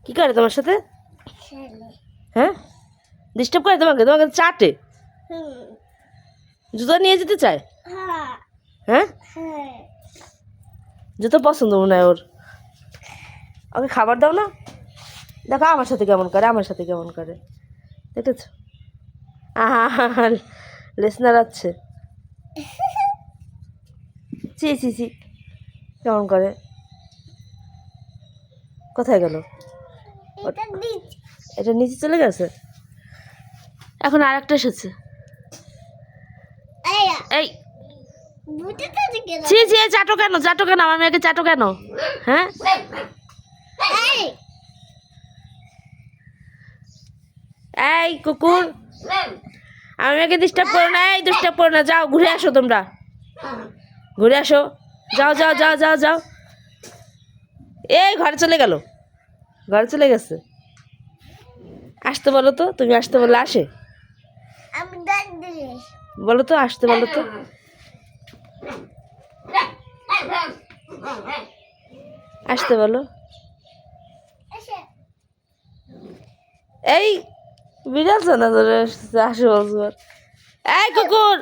কি করে তোমার সাথে? হ্যাঁ, ডিস্টার্ব করে তোমাকে? তোমাকে চাটে, জুতো নিয়ে যেতে চায়। হ্যাঁ, জুতো পছন্দ মনে হয় ওর। ওকে খাবার দাও না। দেখো আমার সাথে কেমন করে, আমার সাথে কেমন করে, দেখেছ? আহা, লেস নাড়াচ্ছে। চি চি চি, কেমন করে। কোথায় গেল? এটা নিচে চলে গেছে। এখন আর একটা এসেছে। এই ছি ছি, চাটো কেন, চাটো কেন, আমার মেয়েকে চাটো কেন? হ্যাঁ, এই কুকুর, আমার মেয়েকে ডিস্টার্ব করো না, এই ডিস্টার্ব করো না। যাও ঘুরে আসো, তোমরা ঘুরে আসো, যাও যাও যাও যাও যাও। এই ঘরে চলে গেল, ঘরে চলে গেছে। আসতে বলো তো, তুমি আসতে বললে আসে? বলো তো, আসতে বলো তো। আসতে বলো। এই বিড়াল না ধরে আসে বলছো। এই কুকুর,